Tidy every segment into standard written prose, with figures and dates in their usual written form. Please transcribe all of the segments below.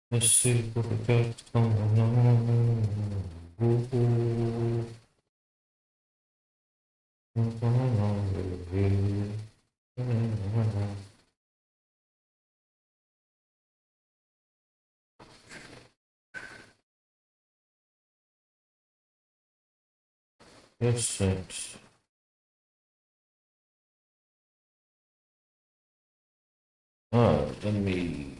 Así porque como no. Yes, yes. Let me.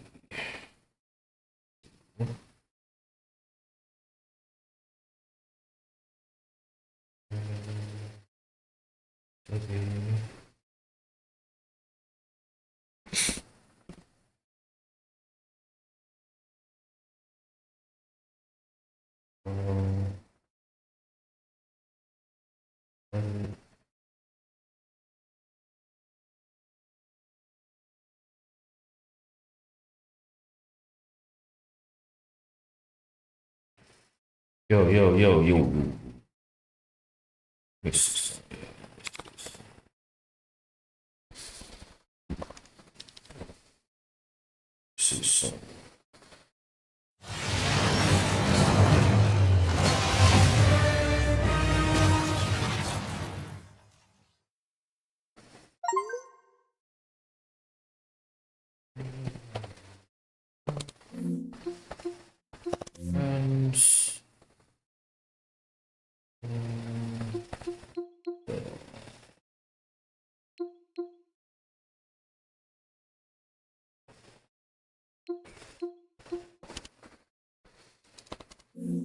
Yo, yo, yo, yo. Yes. Yes.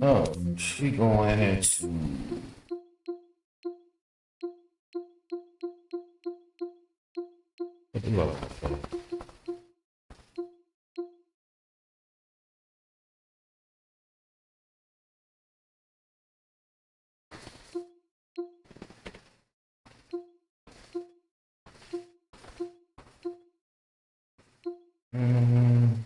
And we going into mm,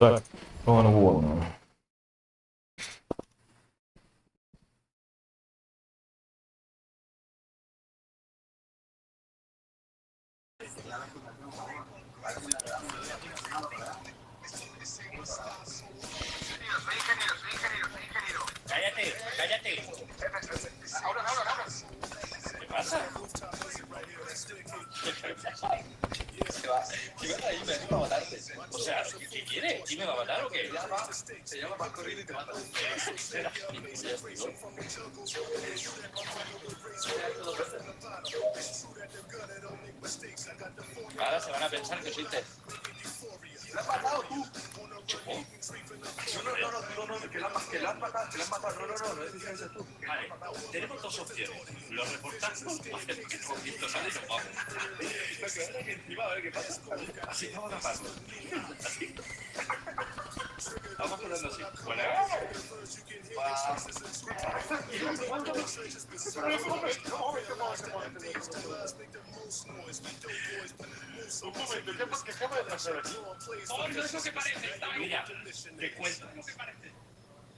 but going to war now. Cállate, cállate. ¿Qué pasa? Si vas ahí, me animo a matarte. O sea, ¿qué quiere? ¿Quién me va a matar o qué? Se llama más corriendo y te mata. Ahora se van a pensar que soy Ted. ¡La has matado tú! No, que la has matado. No dices eso tú. Vale, tenemos dos opciones. Lo reportamos o hacemos que no esto sale y nos vamos. Lo que ahora que encima, a ver qué pasa. Así vamos a taparlo. Así. Vamos quedando así. Bueno. Un momento, ¿qué acaba de pasar aquí? No, no es lo que parece. Mira, te cuento lo que parece.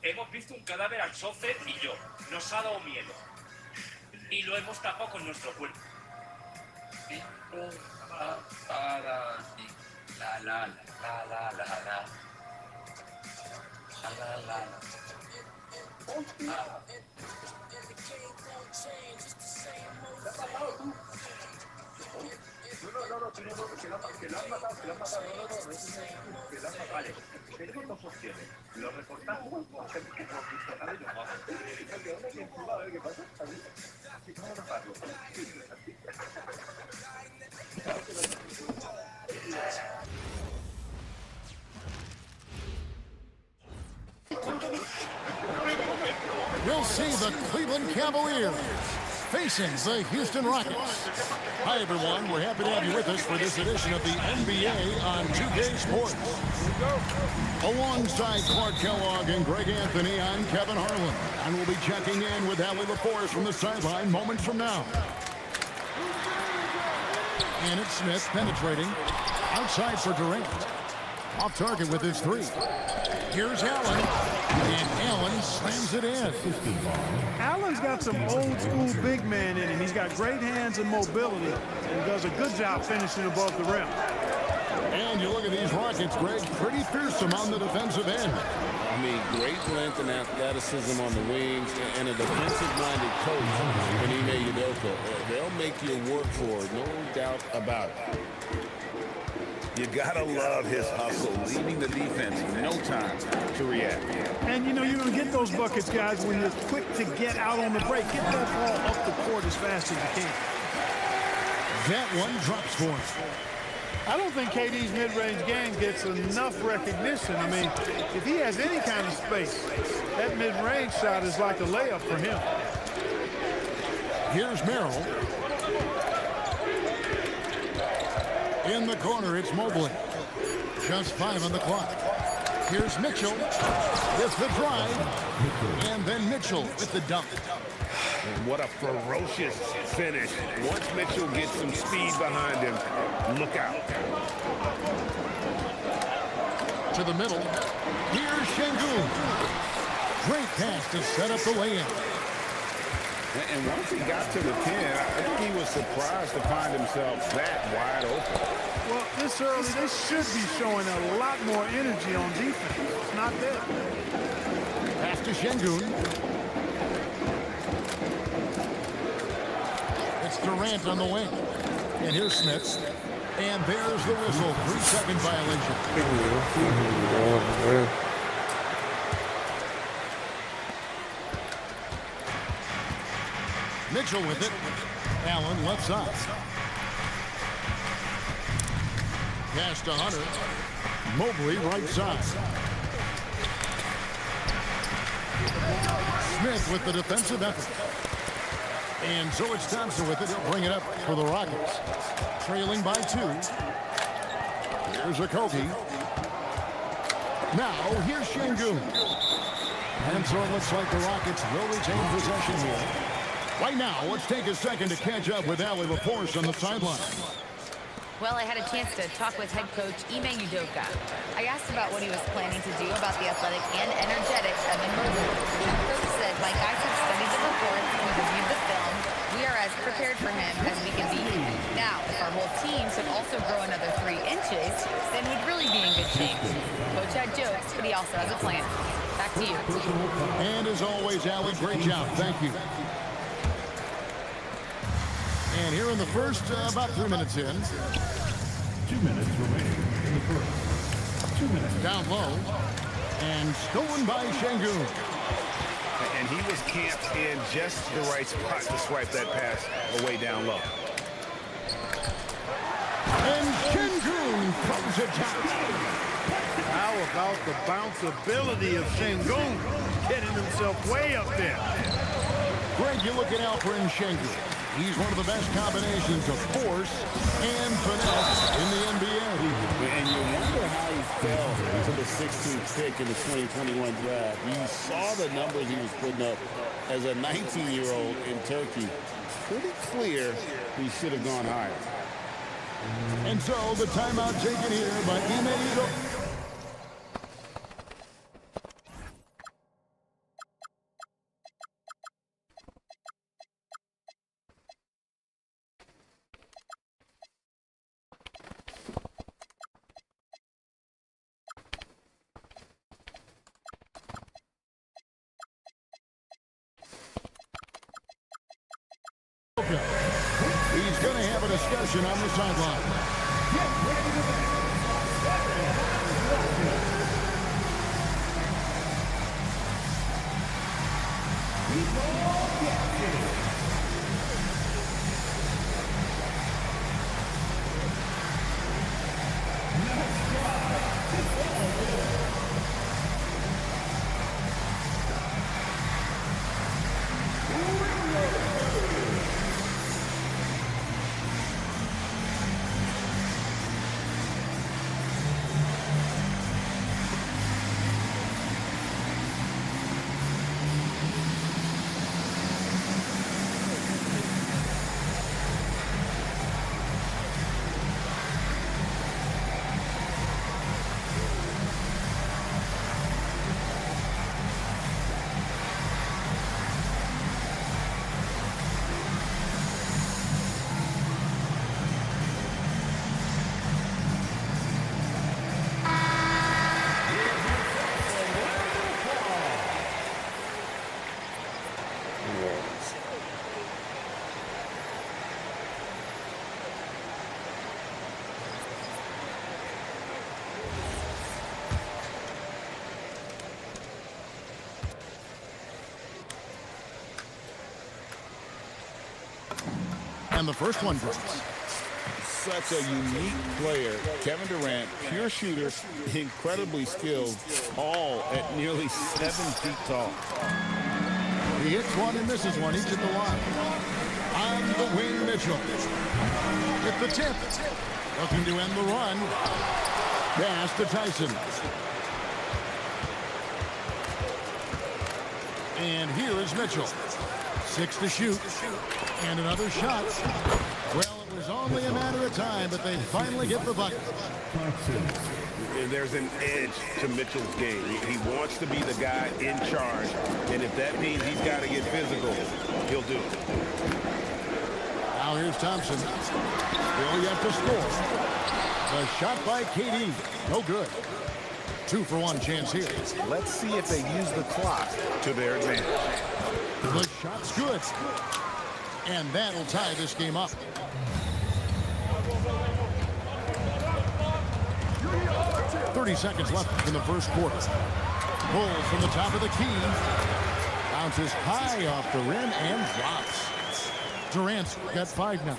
Hemos visto un cadáver al chofer y yo. Nos ha dado miedo. Y lo hemos tapado con nuestro cuerpo. La la la la la la la. La la la. No, que lo han matado, Vale, tenemos dos opciones. Lo reportamos o hacemos que no hemos visto nada y nos vamos. Porque ahora que encima a ver qué pasa, ¿sabes? Así vamos a taparlo. We'll see the Cleveland Cavaliers facing the Houston Rockets. Hi, everyone. We're happy to have you with us for this edition of the NBA on 2K Sports. Alongside Clark Kellogg and Greg Anthony, I'm Kevin Harlan, and we'll be checking in with Allie LaForce from the sideline moments from now. And it's Smith penetrating outside for Durant. Off target with his three. Here's Allen, and Allen slams it in. Allen's got some old-school big man in him. He's got great hands and mobility, and does a good job finishing above the rim. And you look at these Rockets, Greg, pretty fearsome on the defensive end. I mean, great length and athleticism on the wings, and a defensive-minded coach in Ime Udoka. They'll make you work for it, no doubt about it. You gotta love his hustle, leaving the defense no time to react. And, you know, you're going to get those buckets, guys, when you're quick to get out on the break. Get that ball up the court as fast as you can. That one drops for him. I don't think KD's mid-range game gets enough recognition. I mean, if he has any kind of space, that mid-range shot is like a layup for him. Here's Merrill. In the corner, it's Mobley. Just 5 on the clock. Here's Mitchell with the drive. And then Mitchell with the dunk. And what a ferocious finish. Once Mitchell gets some speed behind him, look out. To the middle. Here's Şengün. Great pass to set up the lay-in. And once he got to the 10, I think he was surprised to find himself that wide open. Well, this early, they should be showing a lot more energy on defense. It's not there. Pass to Şengün. It's Durant on the wing. And here's Smith. And there's the whistle. 3-second violation. Mitchell with it. Allen left side. Pass to Hunter. Mobley right side. Smith with the defensive effort. And so it's Thompson with it. He'll bring it up for the Rockets. Trailing by 2. Here's Okogie. Now, here's Şengün. And so it looks like the Rockets will retain possession here. Right now, let's take a second to catch up with Allie LaForce on the sideline. Well, I had a chance to talk with head coach Ime Udoka. I asked about what he was planning to do about the athletic and energetic Evan Mobley. The coach said, my guys have studied the report, we reviewed the film, we are as prepared for him as we can be. Now, if our whole team could also grow another 3 inches, then we'd really be in good shape. Coach had jokes, but he also has a plan. Back to you. And as always, Allie, great job. Thank you. And here in the first, about 3 minutes in. 2 minutes remaining in the first. 2 minutes. Down low. And stolen by Şengün. And he was camped in just the right spot to swipe that pass away down low. And Şengün throws it down. How about the bounceability of Şengün getting himself way up there? Greg, you look at Alperen Şengün. He's one of the best combinations of force and finesse in the NBA. And you wonder how he fell to the 16th pick in the 2021 draft. You saw the numbers he was putting up as a 19-year-old in Turkey. Pretty clear he should have gone higher. And so the timeout taken here by Ime Udoka. He's going to have a discussion on the sideline. And the first one drops. Such a unique player. Kevin Durant, pure shooter, incredibly skilled, all at nearly 7 feet tall. He hits one and misses one each at the line. On the wing, Mitchell. With the tip. Looking to end the run. Pass to Tyson. And here is Mitchell. 6 to shoot. And another shot. Well, it was only a matter of time, but they finally get the bucket. There's an edge to Mitchell's game. He wants to be the guy in charge, and if that means he's got to get physical, he'll do it. Now here's Thompson. Still yet to score. The shot by KD. No good. 2-for-1 chance here. Let's see if they use the clock to their advantage. The shot's good. And that'll tie this game up. .30 seconds left in the first quarter. Bull from the top of the key. Bounces high off the rim and drops. Durant's got 5 now.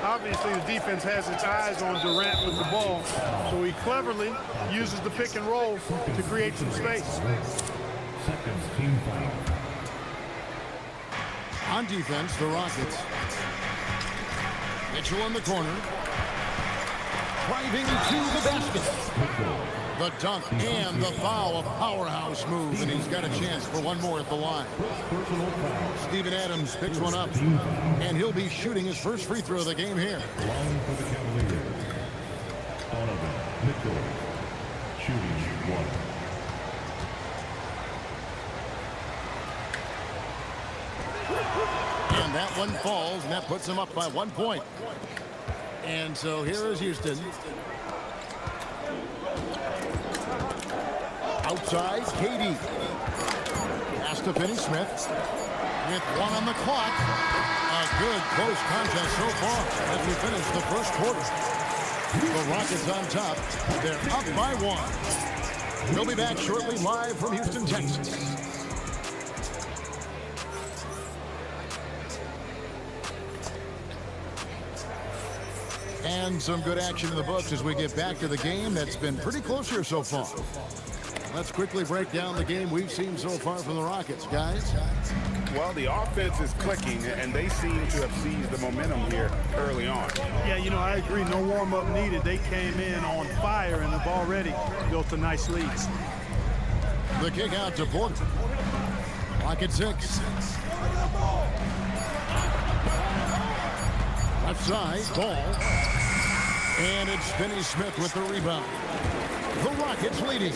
Obviously, the defense has its eyes on Durant with the ball, so he cleverly uses the pick and roll to create some space. Seconds, team foul. On defense, the Rockets. Mitchell in the corner. Driving to the basket. The dunk and the foul, a powerhouse move, and he's got a chance for one more at the line. Steven Adams picks one up, and he'll be shooting his first free throw of the game here. Line for the Cavaliers. Donovan Mitchell, shooting 1. And that one falls, and that puts him up by 1 point. And so here is Houston. Outside, KD. Pass to Finney-Smith. With 1 on the clock. A good close contest so far as we finish the first quarter. The Rockets on top. They're up by 1. We'll be back shortly live from Houston, Texas. And some good action in the books as we get back to the game that's been pretty close here so far. Let's quickly break down the game we've seen so far from the Rockets, guys. Well, the offense is clicking, and they seem to have seized the momentum here early on. Yeah, you know, I agree. No warm-up needed. They came in on fire and have already built a nice lead. The kick out to Porter. Rocket 6. Left side, ball. And it's Finney-Smith with the rebound. The Rockets leading.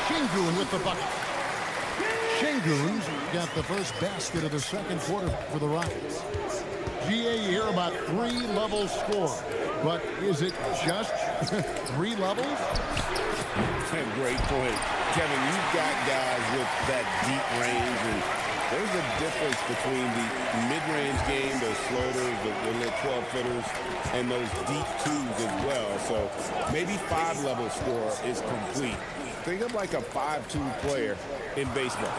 Şengün with the bucket. Şengün's got the first basket of the second quarter for the Rockets. GA, you hear about 3-level score, but is it just 3 levels? Great point. Kevin, you've got guys with that deep range, and there's a difference between the mid-range game, those floaters, the little 12-footers, and those deep twos as well. So maybe 5-level score is complete. Think of like a 5-2 player in baseball.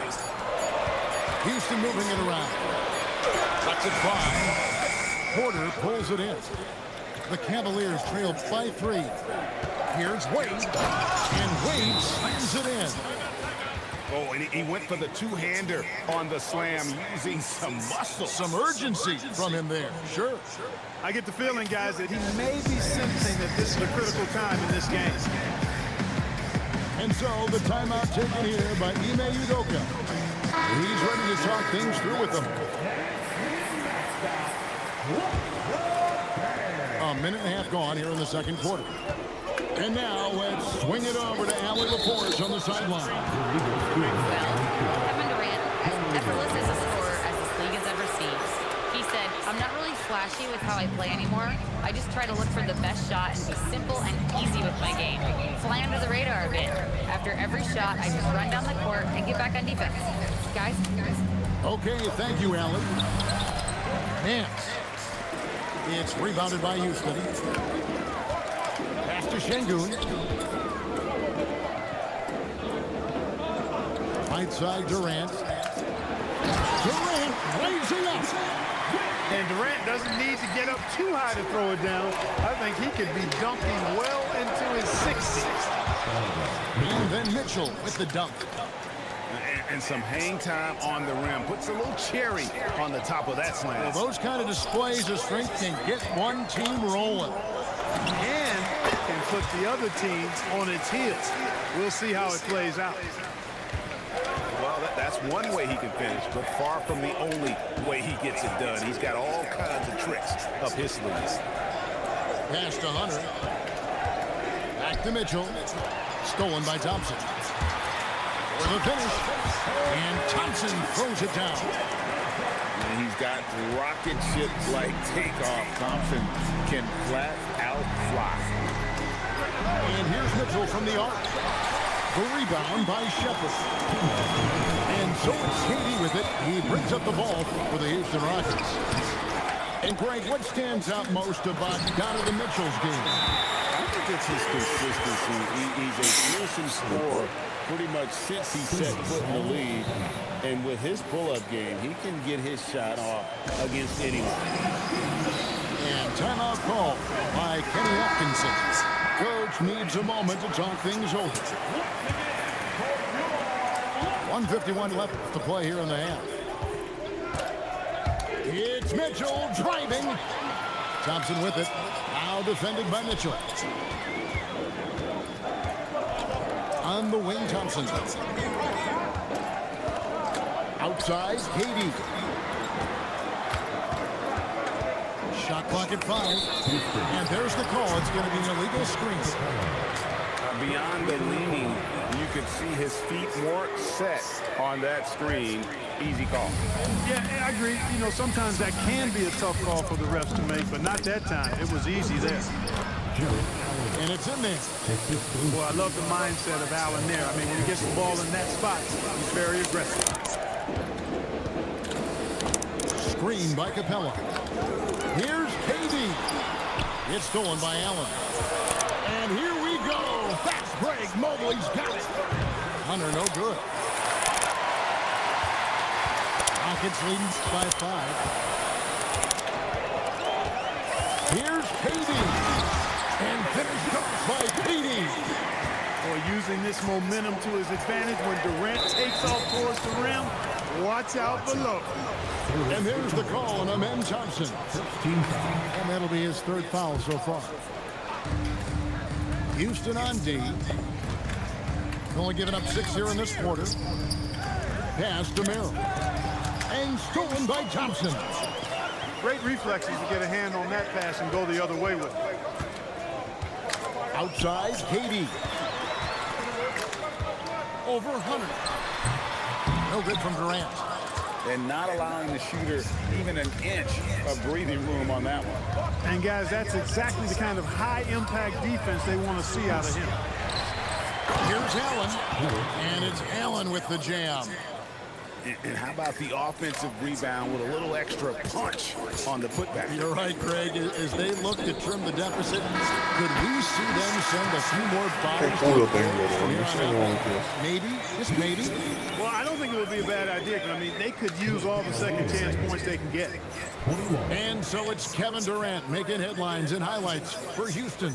Houston moving it around. Lets it fly. Porter pulls it in. The Cavaliers trail by 3. Here's Wade. And Wade slams it in. Oh, and he went for the two-hander on the slam using some muscle. Some urgency from him there. Sure. I get the feeling, guys, that he may be sensing that this is a critical time in this game. And so the timeout taken here by Ime Udoka. He's ready to talk things through with them. A minute and a half gone here in the second quarter. And now let's swing it over to Allie LaForce on the sideline. Well, Kevin Durant, as effortless as a scorer as this league has ever seen. He said, I'm not really flashy with how I play anymore. I just try to look for the best shot and be simple and easy with my game. Fly under the radar a bit. After every shot, I just run down the court and get back on defense. Guys? Okay, thank you, Allie. Hands. It's rebounded by Houston. Pass to Şengün. Right side, Durant. Durant raising up. And Durant doesn't need to get up too high to throw it down. I think he could be dunking well into his 60s. And then Mitchell with the dunk. And some hang time on the rim. Puts a little cherry on the top of that slam. Well, those kind of displays of strength can get one team rolling. And can put the other team on its heels. We'll see how it plays out. Well, that's one way he can finish, but far from the only way he gets it done. He's got all kinds of tricks up his sleeves. Pass to Hunter. Back to Mitchell. Stolen by Thompson. For the finish. And Thompson throws it down. And he's got rocket ship-like takeoff. Thompson can flat out fly. And here's Mitchell from the arc. The rebound by Shepherd. And so it's KD with it. He brings up the ball for the Houston Rockets. And Greg, what stands out most about Donovan Mitchell's game? I think it's his consistency. He's a fearsome scorer pretty much since he set foot in the league. And with his pull-up game, he can get his shot off against anyone. And timeout call by Kenny Atkinson. Coach needs a moment to talk things over. 1:51 left to play here in the half. It's Mitchell driving. Thompson with it. Now defended by Mitchell. On the wing, Thompson. Outside, KD. Shot clock at 5. And there's the call. It's going to be an illegal screen. Beyond the leaning, you could see his feet weren't set on that screen. Easy call. Yeah, I agree. You know, sometimes that can be a tough call for the refs to make, but not that time. It was easy there. And it's in there. Boy, I love the mindset of Allen there. I mean, when he gets the ball in that spot, he's very aggressive. Screen by Capella. Here's KD. It's stolen by Allen. And here we go. Fast break. Mobley's got it. Hunter, no good. Rockets leading by 5. Here's KD. And finished off by KD. Boy, using this momentum to his advantage when Durant takes off towards the rim. Watch out below. And there's the call on Amen Thompson. And that'll be his 3rd foul so far. Houston on D. Only giving up 6 here in this quarter. Pass to Merrill. And stolen by Thompson. Great reflexes to get a hand on that pass and go the other way with it. Outside, KD. Over Hunter. No good from Durant. And not allowing the shooter even an inch of breathing room on that one. And guys, that's exactly the kind of high-impact defense they want to see out of him. Here's Allen. And it's Allen with the jam. And how about the offensive rebound with a little extra punch on the putback? You're right, Greg. As they look to trim the deficit, could we see them send a few more bodies? Maybe, just maybe. Well, I don't think it would be a bad idea. I mean, they could use all the second chance points they can get. And so it's Kevin Durant making headlines and highlights for Houston.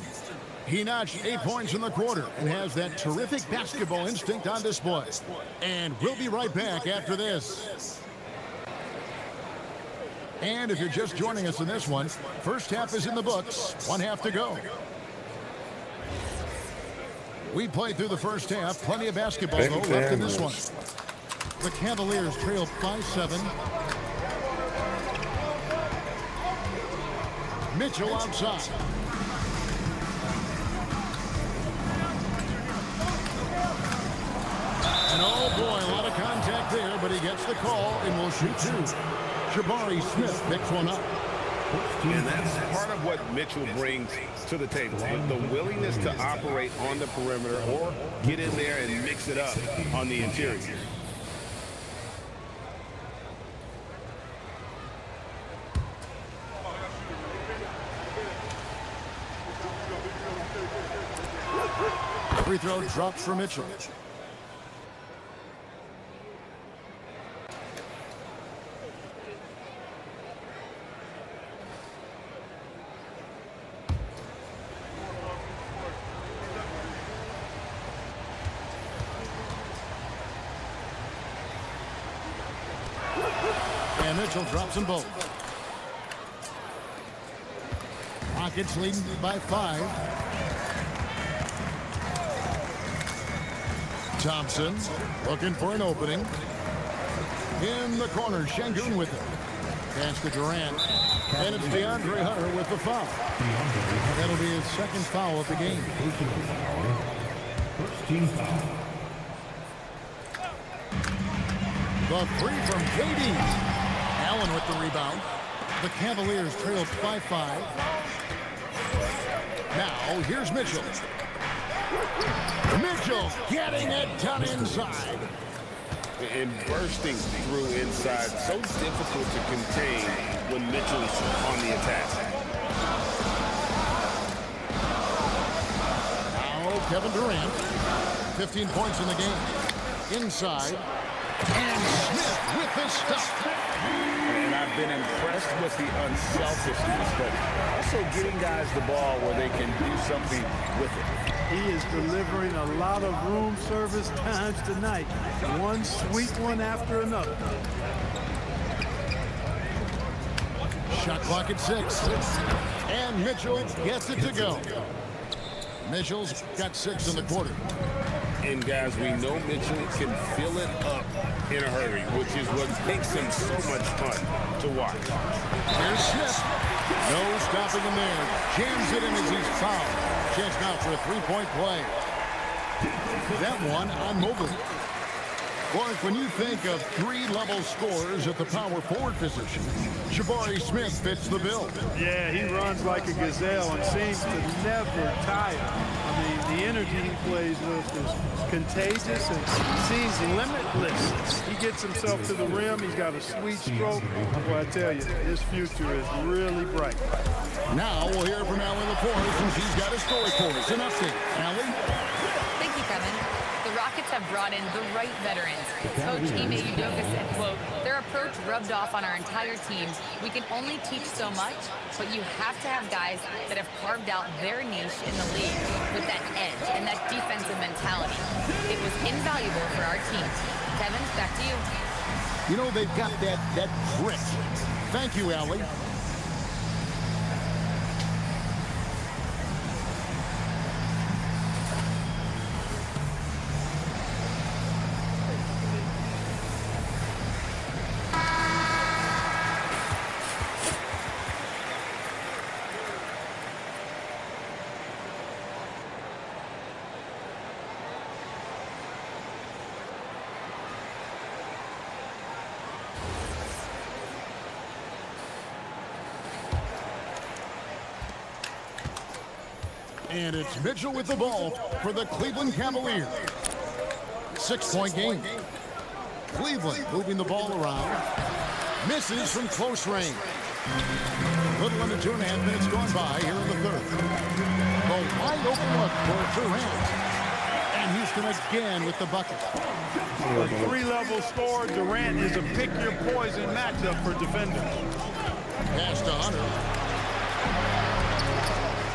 He notched 8 points in the quarter and has that terrific basketball instinct on display. And we'll be right back after this. And if you're just joining us in this one, first half is in the books, 1 half to go. We played through the first half, plenty of basketball though left in this one. The Cavaliers trail by 7. Mitchell outside. And oh boy, a lot of contact there, but he gets the call and will shoot 2. Jabari Smith picks one up. And that's part of what Mitchell brings to the table, the willingness to operate on the perimeter or get in there and mix it up on the interior. Free throw drops for Mitchell. And Mitchell drops them both. Rockets leading by 5. Thompson looking for an opening. In the corner, Şengün with it. Pass to Durant. And it's DeAndre Hunter with the foul. That'll be his second foul of the game. First team foul. The 3 from KD. Allen with the rebound. The Cavaliers trail by 5. Now, here's Mitchell. Mitchell getting it done inside. And bursting through inside. So difficult to contain when Mitchell's on the attack. Now Kevin Durant. 15 points in the game. Inside. And Smith with the stuff. And I've been impressed with the unselfishness, but also getting guys the ball where they can do something with it. He is delivering a lot of room service times tonight. One sweet one after another. Shot clock at 6. And Mitchell gets it to go. Mitchell's got 6 in the quarter. And guys, we know Mitchell can fill it up in a hurry, which is what makes him so much fun to watch. Here's Smith. No stopping him there. Jams it in as he's fouled. Chance now for a 3-point play. That one on Mobley. Clark, when you think of 3-level scorers at the power forward position, Jabari Smith fits the bill. Yeah, he runs like a gazelle and seems to never tire. I mean, the energy he plays with is contagious and seems limitless. He gets himself to the rim. He's got a sweet stroke. Well, I tell you, his future is really bright. Now we'll hear from Allie LaForce, and she's got a story for us. An update. Allie? Thank you, Kevin. The Rockets have brought in the right veterans. Coach Ime Udoka said, quote, their approach rubbed off on our entire team. We can only teach so much, but you have to have guys that have carved out their niche in the league with that edge and that defensive mentality. It was invaluable for our team. Kevin, back to you. You know, they've got that grit. Thank you, Allie. And it's Mitchell with the ball for the Cleveland Cavaliers. 6-point game. Cleveland moving the ball around. Misses from close range. Little under 2.5 minutes gone by here in the third. The wide open look for Durant. And Houston again with the bucket. A three-level score. Durant is a pick-your-poison matchup for defenders. Pass to Hunter.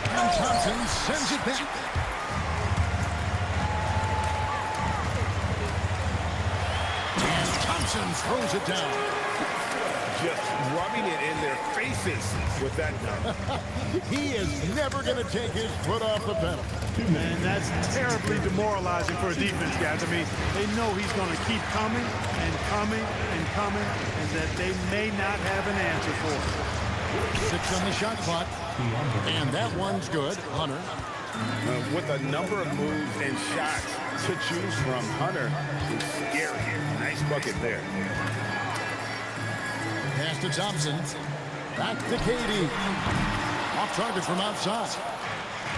And Thompson sends it back. And Thompson throws it down. Just rubbing it in their faces with that gun. He is never going to take his foot off the pedal. Man, that's terribly demoralizing for a defense, guys. I mean, they know he's going to keep coming and coming and coming, and that they may not have an answer for it. 6 on the shot clock, and that one's good. Hunter. With a number of moves and shots to choose from, Hunter is scary. Nice bucket there. Pass to Thompson. Back to Katie. Off target from outside.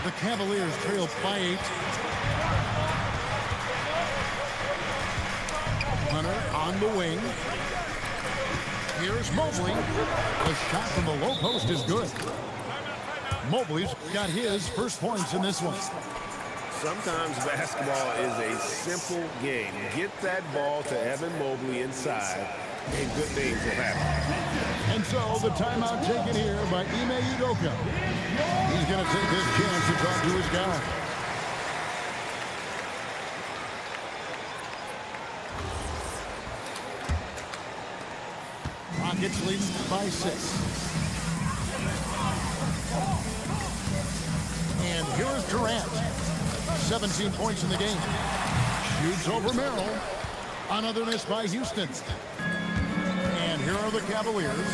The Cavaliers trail by 8. Hunter on the wing. Here's Mobley. The shot from the low post is good. Mobley's got his first points in this one. Sometimes basketball is a simple game. Get that ball to Evan Mobley inside, and good things will happen. And so the timeout taken here by Ime Udoka. He's going to take this chance to talk to his guy. Rockets lead by 6. And here is Durant. 17 points in the game. Shoots over Merrill. Another miss by Houston. And here are the Cavaliers.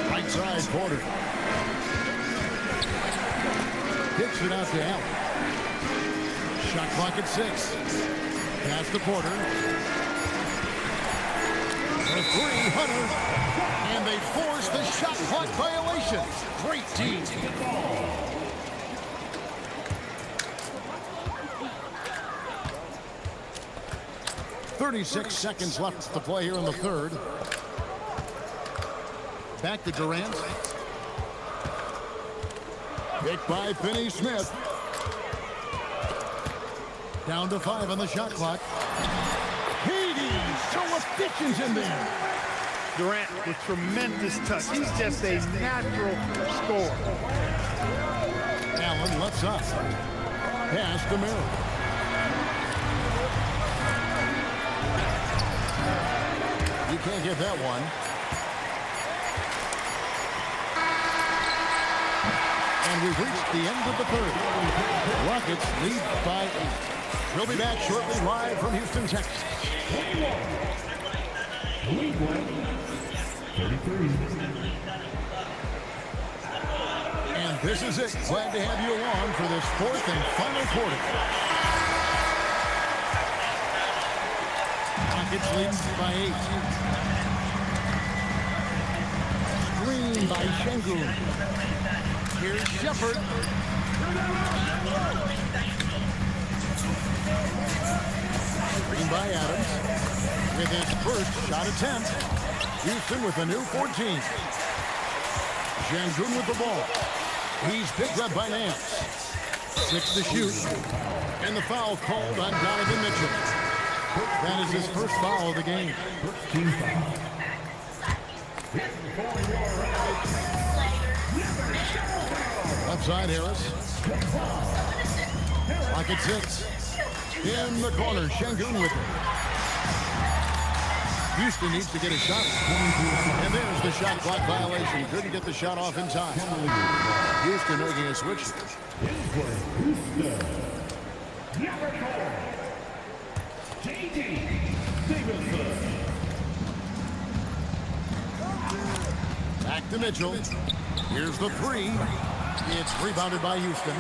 Right side, Porter. Kicks it out to Allen. Shot clock at 6. Pass to Porter. The 3, Hunter. And they force the shot clock violation. Great team. 36 seconds left to play here in the third. Back to Durant. Picked by Finney-Smith. Down to 5 on the shot clock. Katie, so efficient in there. Durant with tremendous touch. He's just a natural scorer. Allen left side. Pass to Merrill. You can't get that one. And we've reached the end of the third. Rockets lead by 8. We'll be back shortly live from Houston, Texas. And this is it. Glad to have you along for this 4th and final quarter. Rockets lead by 8. Screen by Şengün. Here's Shepherd. Screen by Adams. With his first shot attempt. Houston with a new 14. Şengün with the ball. He's picked up by Nance. 6 to shoot. And the foul called on Donovan Mitchell. That is his first foul of the game. Left side, Harris. Pocket 6. In the corner, Şengün with it. Houston needs to get a shot. And there's the shot clock violation. Couldn't get the shot off in time. Houston making a switch. Back to Mitchell. Here's the 3. It's rebounded by Houston.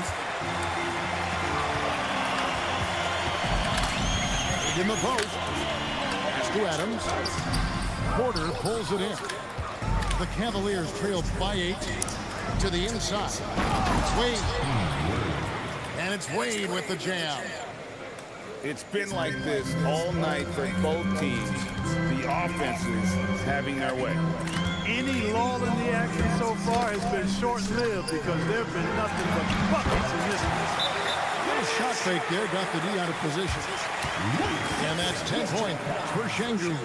In the post. Pass to Adams. Porter pulls it in. The Cavaliers trail by 8 to the inside. It's Wade. And it's Wade with the jam. It's been like this all night for both teams. The offenses having their way. Any lull in the action so far has been short-lived because there have been nothing but buckets in this one. Little shot fake there, got the D out of position. And that's 10 points for Shengu.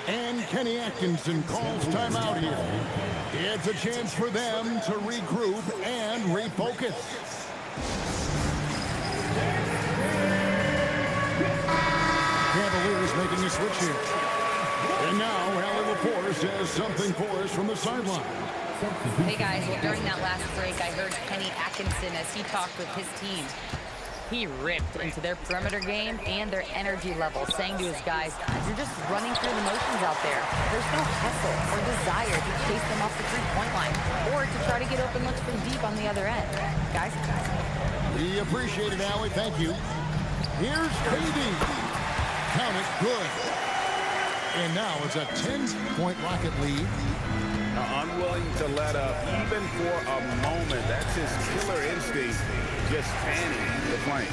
And Kenny Atkinson calls timeout here. It's a chance for them to regroup and refocus. Cavaliers making a switch here. And now Allie Laporte has something for us from the sideline. Hey guys, well during that last break, I heard Kenny Atkinson as he talked with his team. He ripped into their perimeter game and their energy level, saying to his guys, you're just running through the motions out there. There's no hustle or desire to chase them off the three-point line or to try to get open looks from deep on the other end. Guys? We appreciate it, Allie. Thank you. Here's KD. Count it good. And now it's a 10-point Rocket lead. Unwilling to let up even for a moment. That's his killer instinct, just fanning the flame.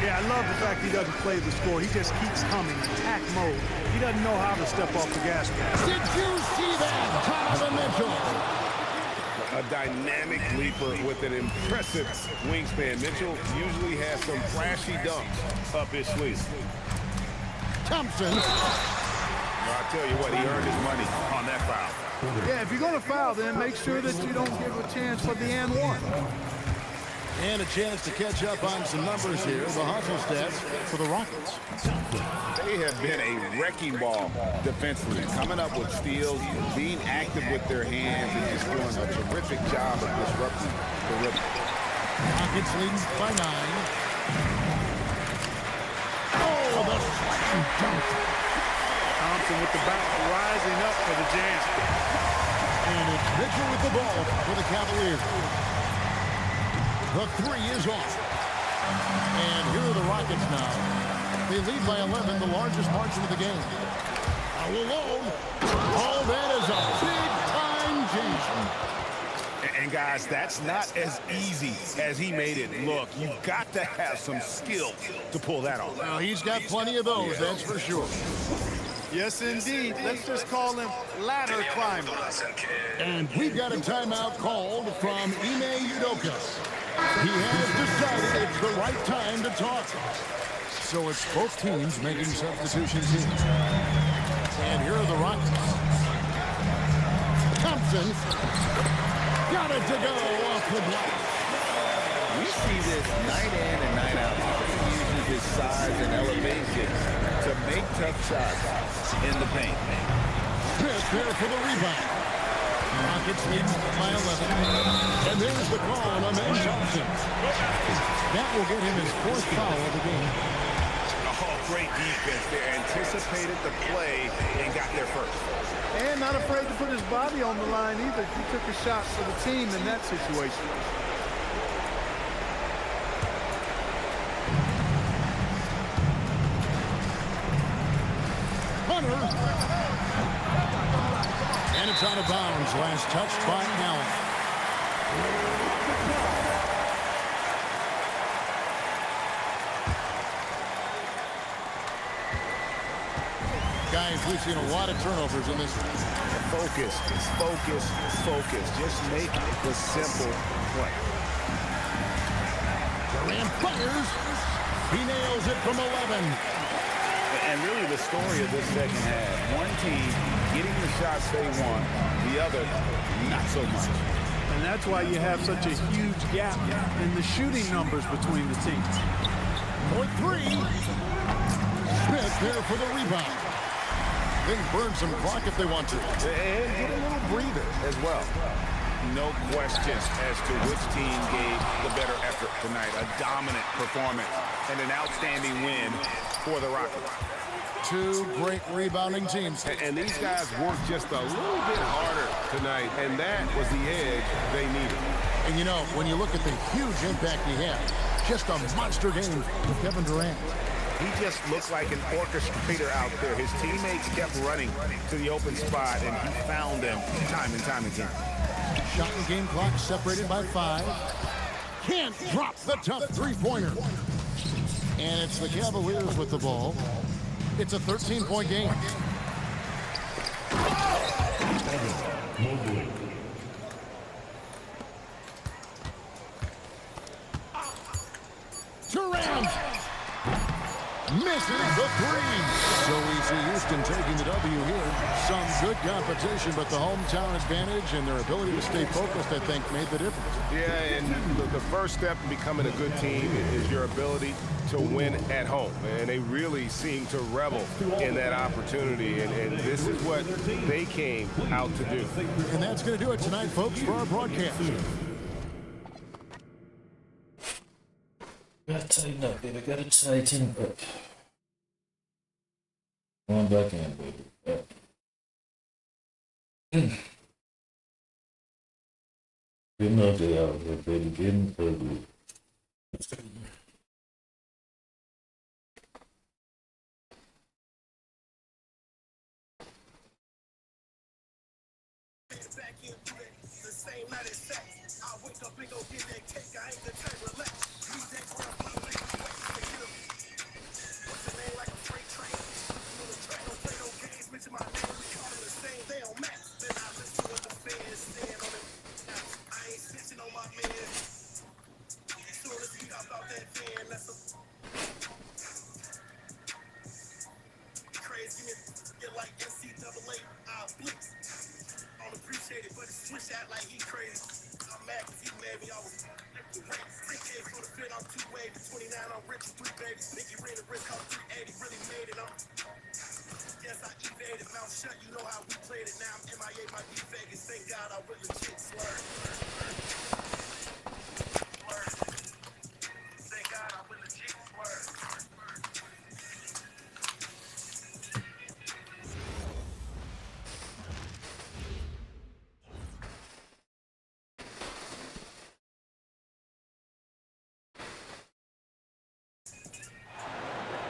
Yeah, I love the fact he doesn't play the score. He just keeps coming, attack mode. He doesn't know how to step off the gas pedal. Did you see that? Donovan Mitchell. A dynamic leaper with an impressive wingspan. Mitchell usually has some flashy dunks up his sleeve. Thompson. I'll tell you what, he earned his money on that foul. Yeah, if you're going to foul, then make sure that you don't give a chance for the and one. And a chance to catch up on some numbers here. The hustle stats for the Rockets. They have been a wrecking ball defensively, coming up with steals, being active with their hands, and just doing a terrific job of disrupting the rhythm. Rockets leading by 9. Oh, the slashing dunk. Thompson with the bounce, rising up for the jam. And it's Mitchell with the ball for the Cavaliers. The three is off. And here are the Rockets now. They lead by 11, the largest margin of the game. All alone. Oh, that is a big-time jam. And guys, that's not as easy as he made it look. You've got to have some skill to pull that off. Well, he's got plenty of those, that's for sure. Yes, indeed. Let's just call him ladder climber. And we've got a timeout called from Ime Udoka. He has decided it's the right time to talk. So it's both teams making substitutions here. And here are the Rockets. Thompson. Got it to go off the block. We see this night in and night out. He uses his size and elevation to make tough shots in the paint. Smith there for the rebound. Rockets lead by 11. And there's the call on Amen Thompson. That will get him his 4th foul of the game. Oh, great defense. They anticipated the play and got there first. And not afraid to put his body on the line either. He took a shot for the team in that situation. And it's out of bounds. Last touched by Allen. Guys, we've seen a lot of turnovers in this one. Focus, focus, focus. Just make the simple play. Durant fires. He nails it from 11. And really the story of this second half, one team getting the shots they want, the other not so much. And that's why you have such a huge gap in the shooting numbers between the teams. For 3. Smith there for the rebound. They can burn some clock if they want to. And get a little breather as well. No question as to which team gave the better effort tonight. A dominant performance and an outstanding win for the Rockets. 2 great rebounding teams. And these guys worked just a little bit harder tonight, and that was the edge they needed. And you know, when you look at the huge impact he had, just a monster game with Kevin Durant. He just looked like an orchestrator out there. His teammates kept running to the open spot, and he found them time and time again. Shot and game clock separated by 5. Can't drop the tough three-pointer. And it's the Cavaliers with the ball. It's a 13-point game. Mobley. Durant misses the three. So we see Houston taking the W here. Some good competition, but the hometown advantage and their ability to stay focused, I think, made the difference. Yeah, and the first step in becoming a good team is your ability to win at home. And they really seem to revel in that opportunity. And this is what they came out to do. And that's going to do it tonight, folks, for our broadcast. Gotta tighten up, baby. Gotta tighten up. Going back in, baby. Getting ugly out here, baby. Getting ugly.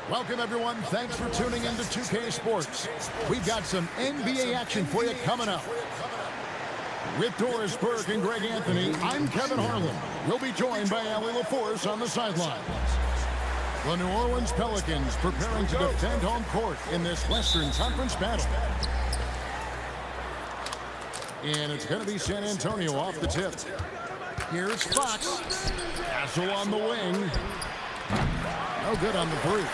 Welcome, everyone. Thanks for tuning in to 2K Sports. We've got some NBA action for you coming up. With Doris Burke and Greg Anthony, I'm Kevin Harlan. We'll be joined by Allie LaForce on the sidelines. The New Orleans Pelicans preparing to defend home court in this Western Conference battle. And it's going to be San Antonio off the tip. Here's Fox. Castle on the wing. No good on the three.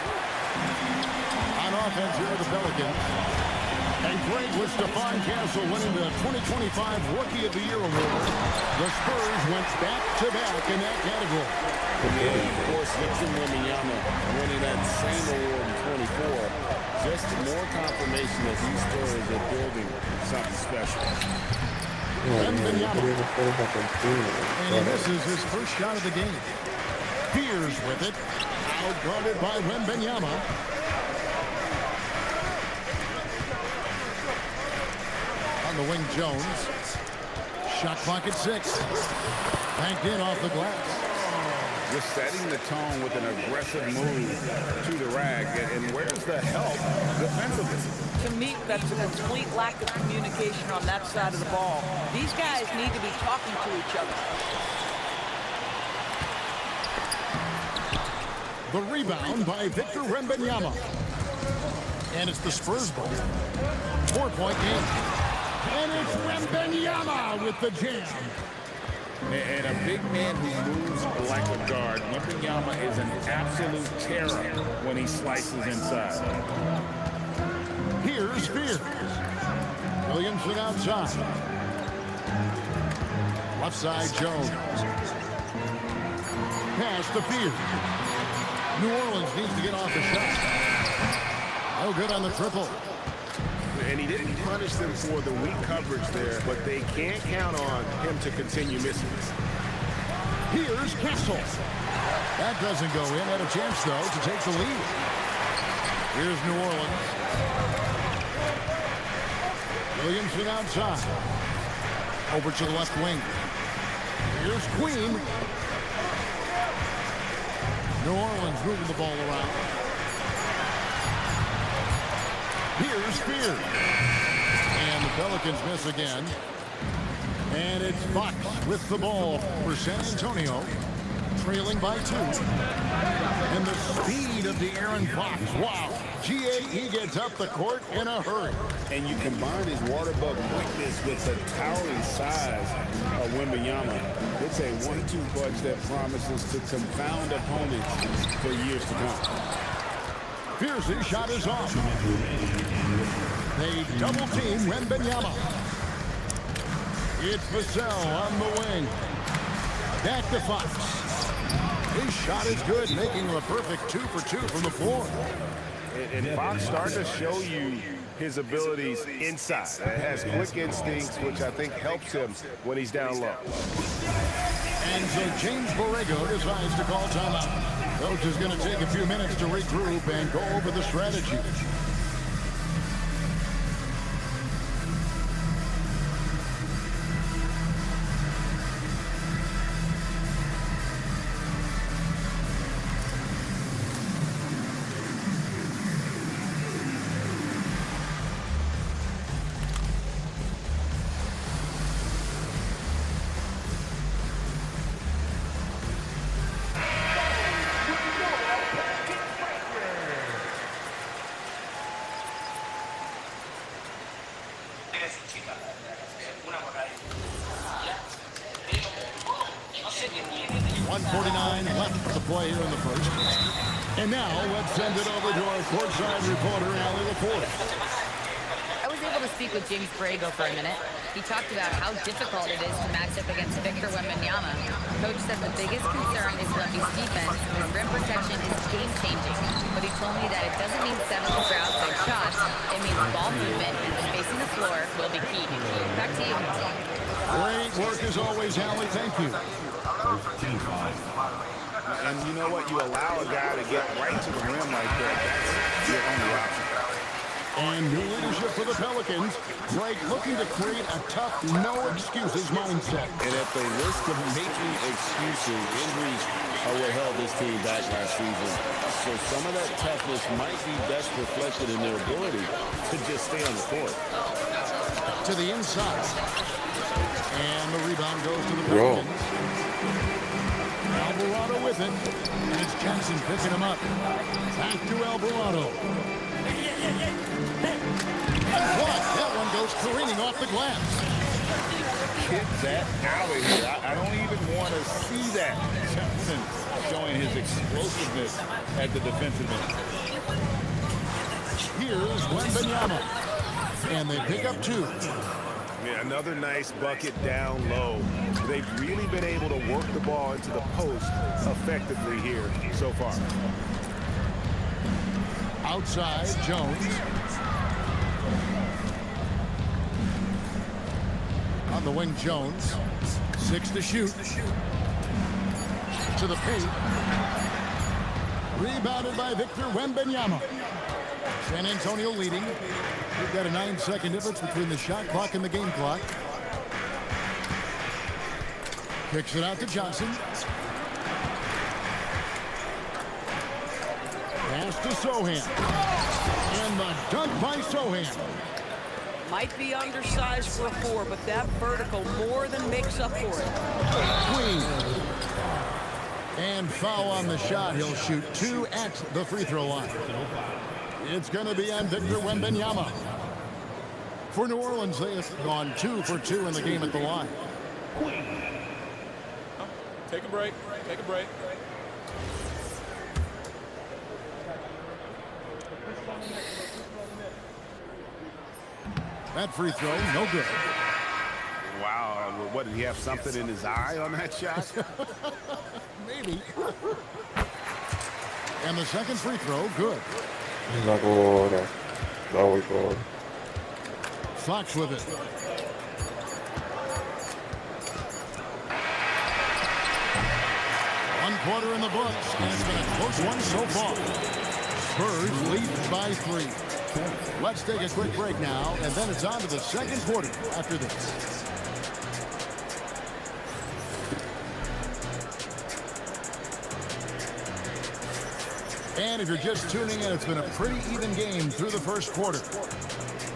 On offense here for the Pelicans. And great with Stephon Castle winning the 2025 Rookie of the Year award. The Spurs went back-to-back in that category. And of course, Victor Wembanyama winning that same award in 24. Just more confirmation that these Spurs are building something special. Wembanyama. And he misses his first shot of the game. Fears with it. Outguarded by Wembanyama. On the wing, Jones. Shot clock at 6. Banked in off the glass. Just setting the tone with an aggressive move to the rack. And where's the help defensively? To me, that's a complete lack of communication on that side of the ball. These guys need to be talking to each other. The rebound by Victor Wembanyama. And it's the Spurs ball. 4-point game. And it's Wembanyama with the jam. And a big man who moves like a guard. Wembanyama is an absolute terror when he slices inside. Here's Spears. Williamson outside. Left side, Jones. Pass to Spears. New Orleans needs to get off the shot. No good on the triple. And he didn't punish them for the weak coverage there, but they can't count on him to continue missing. Here's Castle. That doesn't go in. Had a chance, though, to take the lead. Here's New Orleans. Williamson outside. Over to the left wing. Here's Queen. New Orleans moving the ball around. Here's Spears. And the Pelicans miss again. And it's Fox with the ball for San Antonio, trailing by 2. And the speed of De'Aaron Fox. Wow. He gets up the court in a hurry. And you combine his water bug quickness with the towering size of Wembanyama. It's a 1-2 punch that promises to confound opponents for years to come. Pierce's shot is off. They double team Wembanyama. It's Vassell on the wing. Back to Fox. His shot is good, making him a perfect 2 for 2 from the floor. And Fox starting to show you his abilities inside. Has quick instincts, which I think helps him when he's down low. And so James Borrego decides to call timeout. Coach is going to take a few minutes to regroup and go over the strategy. Here in the first. And now let's send it over to our courtside reporter, Allie LaForce. I was able to speak with James Borrego for a minute. He talked about how difficult it is to match up against Victor Wembanyama. Coach said the biggest concern is Wemby's defense, and his rim protection is game-changing. But he told me that it doesn't mean settling for outside shots. It means ball movement and spacing the floor will be key. Back to you. Great work as always, Allie. Thank you. And you know what? You allow a guy to get right to the rim like that. That's your only option. And new leadership for the Pelicans. Greg looking to create a tough, no-excuses mindset. And at the risk of making excuses, injuries are what held this team back last season. So some of that toughness might be best reflected in their ability to just stay on the court. To the inside. And the rebound goes to the Pelicans. Alvarado with it, and it's Johnson picking him up. Back to Alvarado. And what? That one goes careening off the glass. Get that out of here. I don't even want to see that. Johnson showing his explosiveness at the defensive end. Here's Wembanyama. And they pick up 2. Yeah, another nice bucket down low. They've really been able to work the ball into the post effectively here so far. Outside, Jones. On the wing, Jones. 6 to shoot. To the paint. Rebounded by Victor Wembanyama. San Antonio leading. We've got a 9-second difference between the shot clock and the game clock. Kicks it out to Johnson. Pass to Sohan. And the dunk by Sohan. Might be undersized for a 4, but that vertical more than makes up for it. Queen. And foul on the shot. He'll shoot 2 at the free throw line. It's going to be on Victor Wembanyama. For New Orleans, they have gone 2 for 2 in the game at the line. Take a break. Take a break. That free throw, no good. Wow. What, did he have something in his eye on that shot? Maybe. And the second free throw, good. Fox with it. One quarter in the books, and it's been a close one so far. Spurs lead by 3. Let's take a quick break now, and then it's on to the second quarter after this. And if you're just tuning in, it's been a pretty even game through the first quarter.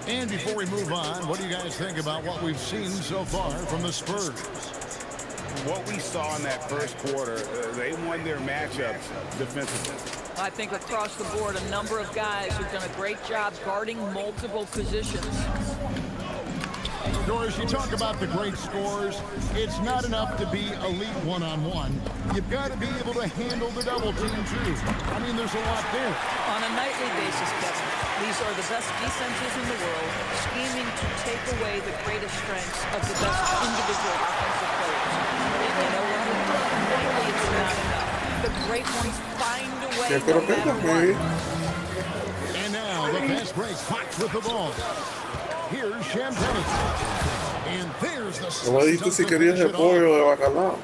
And before we move on, what do you guys think about what we've seen so far from the Spurs? what we saw in that first quarter, they won their matchups defensively. I think across the board, a number of guys have done a great job guarding multiple positions. Doris, you talk about the great scores. It's not enough to be elite one-on-one. You've got to be able to handle the double team, too. I mean, there's a lot there. On a nightly basis, Kevin, these are the best defenses in the world, scheming to take away the greatest strengths of the best individual offensive players. And you know what? Nightly, it's not enough. The great ones find a way no matter what. And now the fast break. Fox with the ball. Here's Champagne. And there's the... No me dijiste si querías el pollo de bacalao.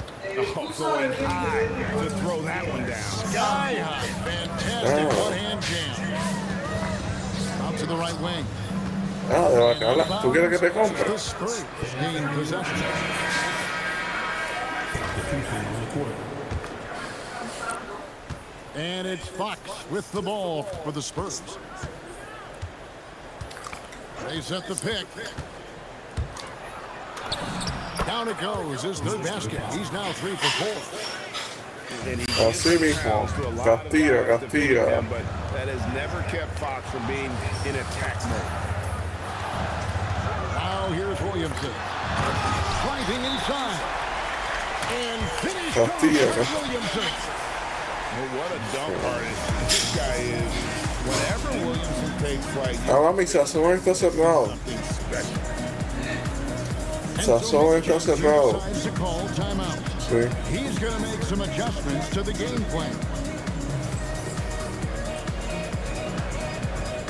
Oh, going high to throw that one down. Sky high. Fantastic one-hand jam. Out to the right wing. Ah, de bacalao. ¿Tú quieres que te compre? The Spurs gain possession. And it's Fox with the ball for the Spurs. They set the pick. Down it goes. His third basket. He's now 3 for 4. Así mismo. Castilla, Castilla. But that has never kept Fox from being in attack mode. Now here's Williamson. Driving inside. And finish Williamson. Well, what a dunk artist this guy is. Whenever Williamson takes flight, Ahora mi sazón está cerrado. Sazón está cerrado. Sí. He's going to make some adjustments to the game plan.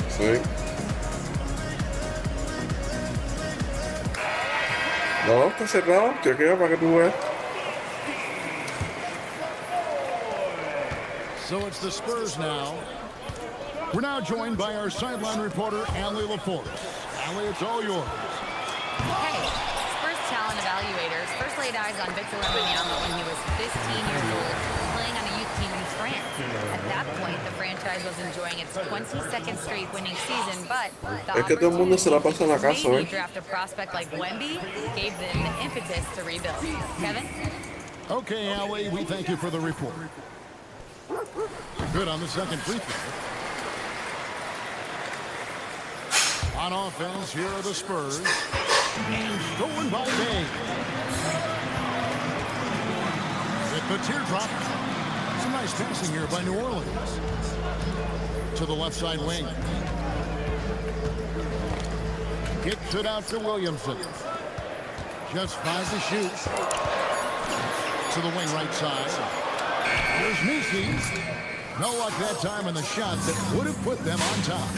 Sí. No, está cerrado. Chequea para que tú veas. So it's the Spurs now. We're now joined by our sideline reporter, Allie LaForce. Allie, it's all yours. Hey, Spurs talent evaluators first laid eyes on Victor Wembanyama when he was 15 years old, playing on a youth team in France. At that point, the franchise was enjoying its 22nd straight winning season, but the opportunity to draft a prospect like Wemby gave them the impetus to rebuild. Kevin? Okay, Allie, we thank you for the report. Good on the second free throw. On offense, here are the Spurs. And stolen by Bay. With the teardrop. Some nice passing here by New Orleans. To the left side wing. Kicks it out to Williamson. Just 5 to shoot. To the wing right side. Here's Misi. No luck that time in the shot that would have put them on top.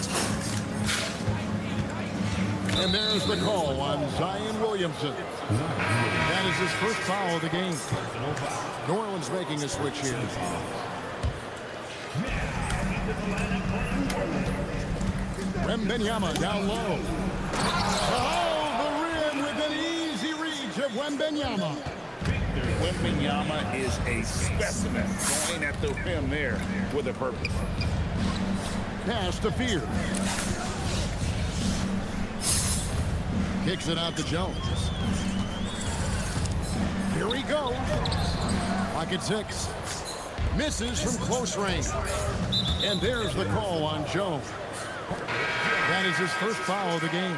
And there's the call on Zion Williamson. That is his first foul of the game. New Orleans making a switch here. Wembanyama down low. Oh, the rim with an easy reach of Wembanyama. Wembanyama is a specimen going at the rim there with a purpose. Pass to Fear. Kicks it out to Jones. Here he goes. Pocket 6. Misses from close range. And there's the call on Jones. That is his first foul of the game.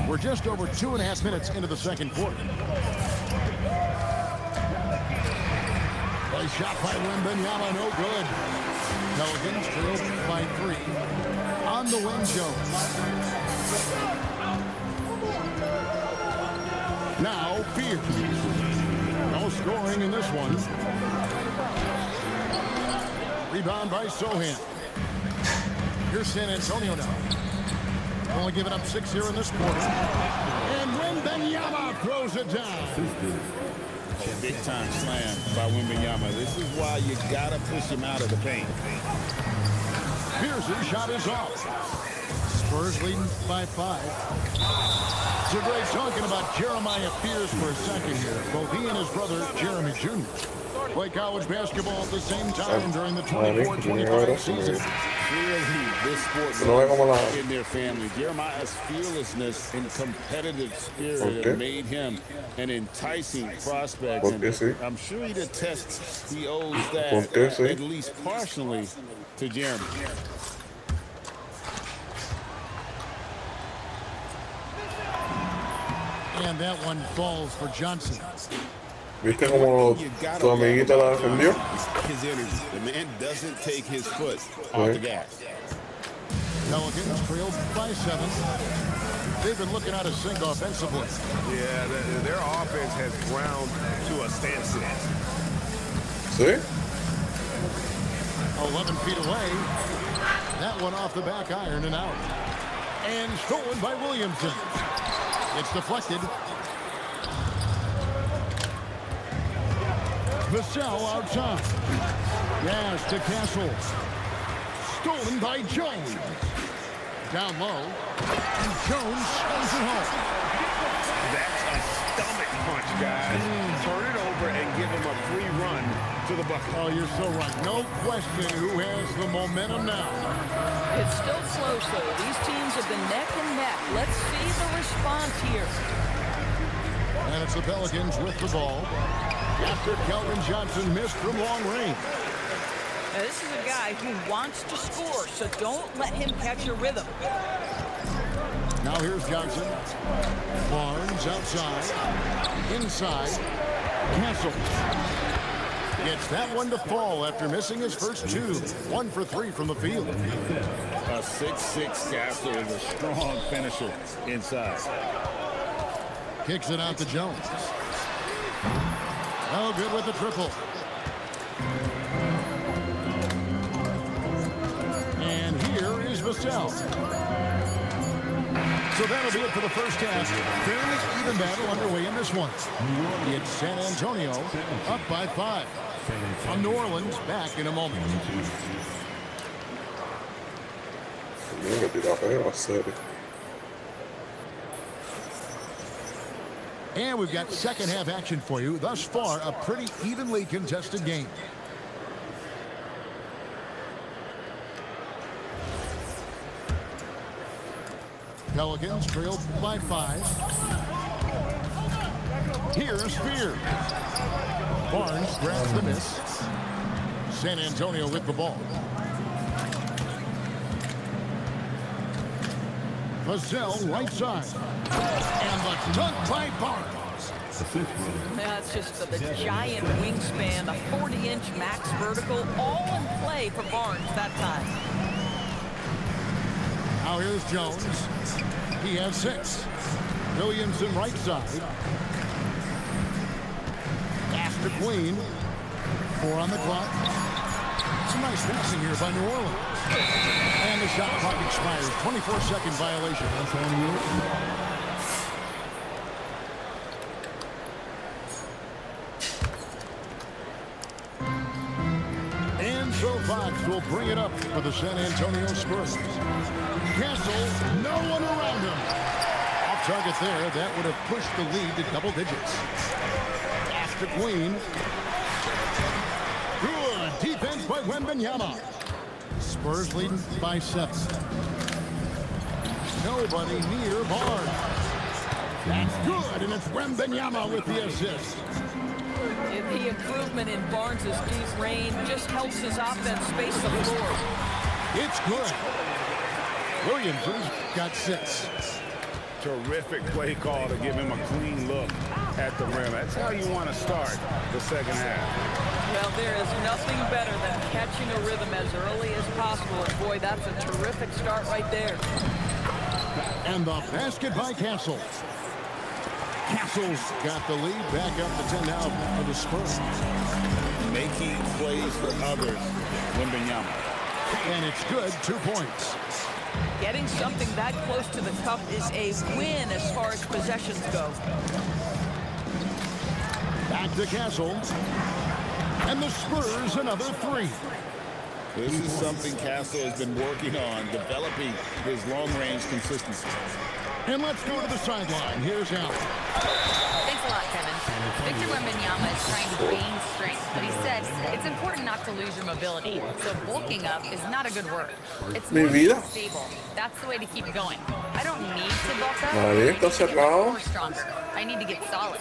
We're just over 2.5 minutes into the second quarter. A shot by Wembanyama, no good. Pelicans trailed by 3. On the wing, Jones. Now, Fear. No scoring in this one. Rebound by Sohan. Here's San Antonio now. Only giving up 6 here in this quarter. And Wembanyama throws it down. A big-time slam by Wembanyama. This is why you got to push him out of the paint. Pierce's shot is off. Spurs leading by 5. So great talking about Jeremiah Pierce for a second here. Both he and his brother, Jeremy Jr. Play college basketball at the same time during the 24-25 season. Clearly, this sport runs in their family. Jeremiah's fearlessness and competitive spirit have made him an enticing prospect. And I'm sure he attests he owes that, at least partially, to Jeremy. And that one falls for Johnson. ¿Viste cómo tu amiguita la defendió? His energy. The man doesn't take his foot off the gas. Pelicans trailed by 7. They've been looking out of sync offensively. Yeah, their offense has ground to a standstill. See? 11 feet away. That one off the back iron and out. And stolen by Williamson. It's deflected. Vassell outside. Yes to Castle. Stolen by Jones. Down low. And Jones sends it home. That's a stomach punch, guys. Turn it over and give him a free run to the bucket. Oh, you're so right. No question who has the momentum now. It's still close, though. These teams have been neck and neck. Let's see the response here. And it's the Pelicans with the ball after Kelvin Johnson missed from long range. Now, this is a guy who wants to score, so don't let him catch a rhythm. Now here's Johnson. Barnes outside. Inside. Castle. Gets that one to fall after missing his first 2. 1 for 3 from the field. A 6'6" Castle is a strong finisher inside. Kicks it out to Jones. Oh, good with the triple. And here is Vassell. So that'll be it for the first half. Fairly even battle underway in this one. It's San Antonio up by 5. From New Orleans, back in a moment. And we've got second half action for you. Thus far, a pretty evenly contested game. Pelicans trailed by 5. Here's Spears. Barnes grabs the miss. San Antonio with the ball. Vassell right side. And the dunk by Barnes. That's just the giant wingspan, a 40-inch max vertical, all in play for Barnes that time. Now here's Jones. He has 6. Williamson right side. Pass to Queen. 4 on the clock. Some nice passing here by New Orleans. And the shot clock expires. 24-second violation. And so Fox will bring it up for the San Antonio Spurs. Castle, no one around him. Off target there, that would have pushed the lead to double digits. Pass to Queen. Good defense by Wembanyama. Spurs leading by 7. Nobody near Barnes. That's good, and it's Wembanyama with the assist. The improvement in Barnes' deep range just helps his offense space the floor. It's good. Williamson's got 6. Terrific play call to give him a clean look at the rim. That's how you want to start the second half. Well, there is nothing better than catching a rhythm as early as possible. And boy, that's a terrific start right there. And the basket by Castle. Castle's got the lead back up to 10 now for the Spurs. Making plays for others, Wembanyama. And it's good, 2 points. Getting something that close to the cup is a win as far as possessions go. Back to Castle. And the Spurs another 3. This is something Castle has been working on, developing his long-range consistency. And let's go to the sideline. Here's Allen. Thanks a lot, Kevin. Victor Wembanyama is trying to gain strength, but he said it's important not to lose your mobility. So bulking up is not a good word. It's more stable. That's the way to keep going. I don't need to bulk up. I need to get more stronger. I need to get solid.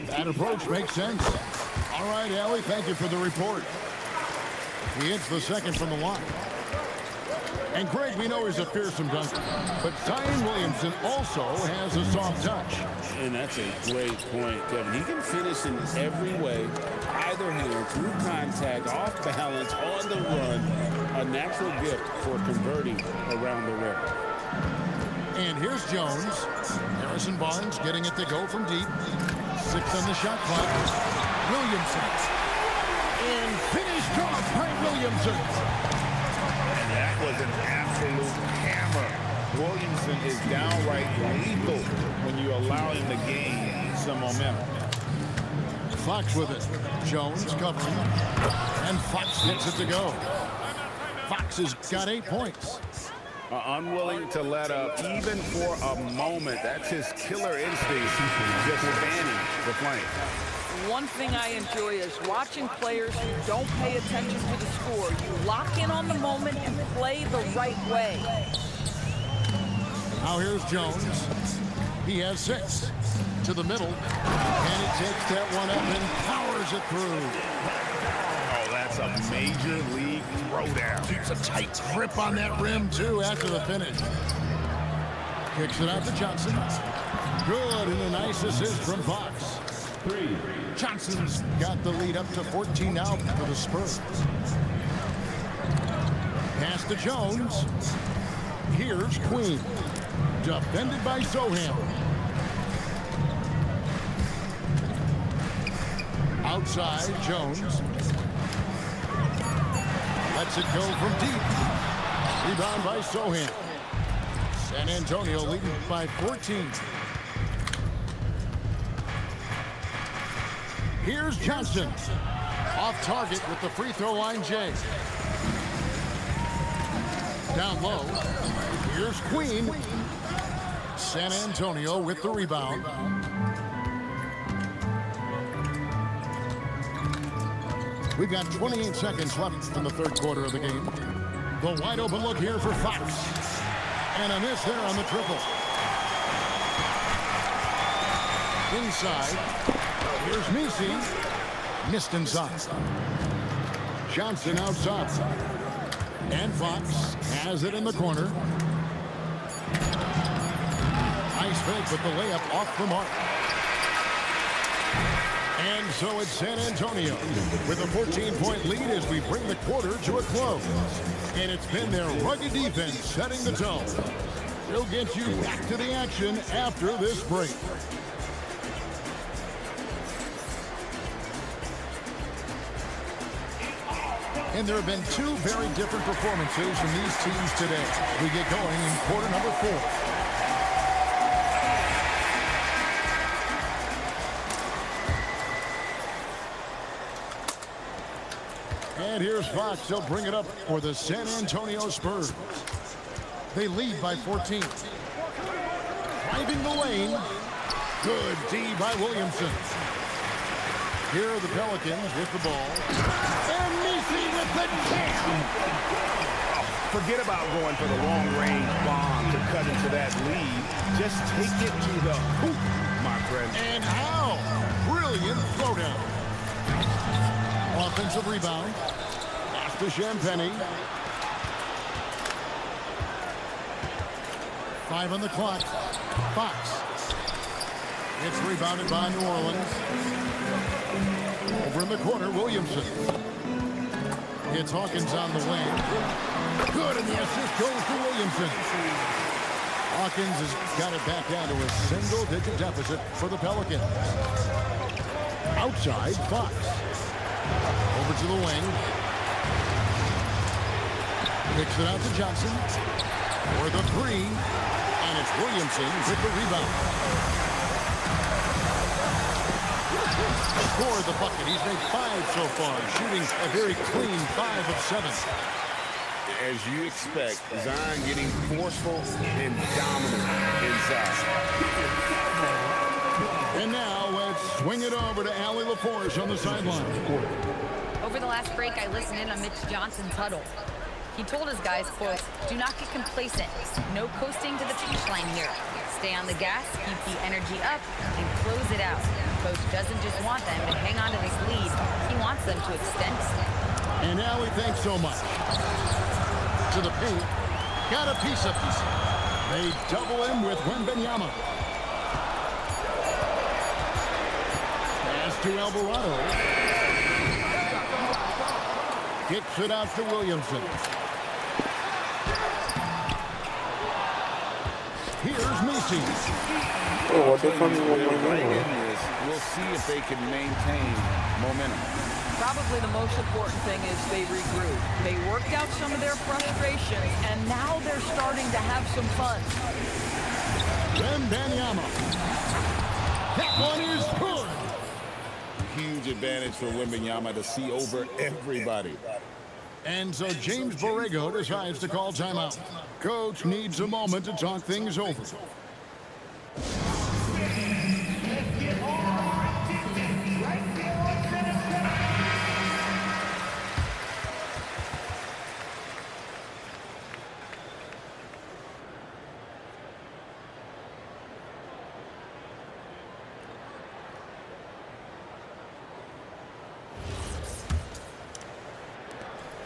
That approach makes sense. All right, Allie, thank you for the report. He hits the second from the line. And Greg, we know he's a fearsome dunker, but Zion Williamson also has a soft touch. And that's a great point, Kevin. He can finish in every way, either hand, through contact, off balance, on the run. A natural gift for converting around the rim. And here's Jones. Harrison Barnes getting it to go from deep. 6 on the shot clock. Williamson. And finished off by Williamson. That was an absolute hammer. Williamson is downright lethal when you allow him to gain some momentum. Fox with it. Jones covering. And Fox gets it to go. Fox has got 8 points. Unwilling to let up even for a moment. That's his killer instinct, just fanning the flame. One thing I enjoy is watching players who don't pay attention to the score. You lock in on the moment and play the right way. Now here's Jones. He has 6 to the middle. And he takes that one up and powers it through. Oh, that's a major league throwdown. Keeps a tight grip on that rim, too, after the finish. Kicks it out to Johnson. Good, and a nice assist from Fox. Johnson's got the lead up to 14 now for the Spurs. Pass to Jones. Here's Queen. Defended by Soham. Outside, Jones. Lets it go from deep. Rebound by Soham. San Antonio leading by 14. Here's Johnson. Off target with the free throw line, Jay. Down low. Here's Queen. San Antonio with the rebound. We've got 28 seconds left in the third quarter of the game. The wide open look here for Fox. And a miss there on the triple. Inside. Here's Messi. Missed inside. Johnson outside. And Fox has it in the corner. Nice fake with the layup off the mark. And so it's San Antonio with a 14-point lead as we bring the quarter to a close. And it's been their rugged defense setting the tone. They'll get you back to the action after this break. And there have been 2 very different performances from these teams today. We get going in quarter number 4. And here's Fox. They'll bring it up for the San Antonio Spurs. They lead by 14. Driving the lane. Good D by Williamson. Here are the Pelicans with the ball. And Messi with the jam. Forget about going for the long-range bomb to cut into that lead. Just take it to the hoop, my friend. And how? Brilliant throwdown. Offensive rebound. Pass to Champagny. 5 on the clock. Fox. It's rebounded by New Orleans. Over in the corner, Williamson. It's Hawkins on the wing. Good, and the assist goes to Williamson. Hawkins has got it back down to a single-digit deficit for the Pelicans. Outside, Fox. Over to the wing. Kicks it out to Johnson. For the 3. And it's Williamson with the rebound. Scored the bucket. He's made 5 so far, shooting a very clean 5 of 7. As you expect, Zion getting forceful and dominant inside. And now let's swing it over to Allie LaForce on the sideline. Over the last break, I listened in on Mitch Johnson's huddle. He told his guys, quote, "Do not get complacent. No coasting to the finish line here. Stay on the gas, keep the energy up, and close it out." Coach doesn't just want them to hang on to this lead. He wants them to extend it. And Allie, thanks so much. To the paint. Got a piece of it. They double him with Wembanyama. Pass to Alvarado. Kicks it out to Williamson. Here's Macy. Oh, what the fuck is going Right on? in this, we'll see if they can maintain momentum. Probably the most important thing is they regroup. They worked out some of their frustrations, and now they're starting to have some fun. Wembanyama. That one is good. Huge advantage for Wembanyama to see over everybody. And so James Borrego decides to call timeout. Coach needs a moment to talk things over.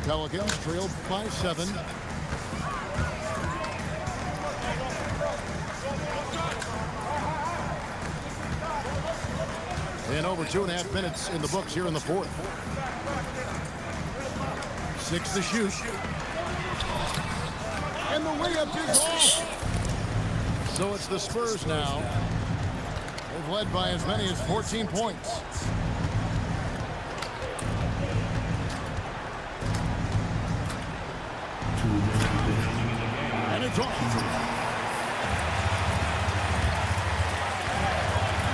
Pelicans trailed by 7. And over 2.5 minutes in the books here in the fourth. 6 to shoot. And the layup is off. So it's the Spurs now. They've led by as many as 14 points. And it's off.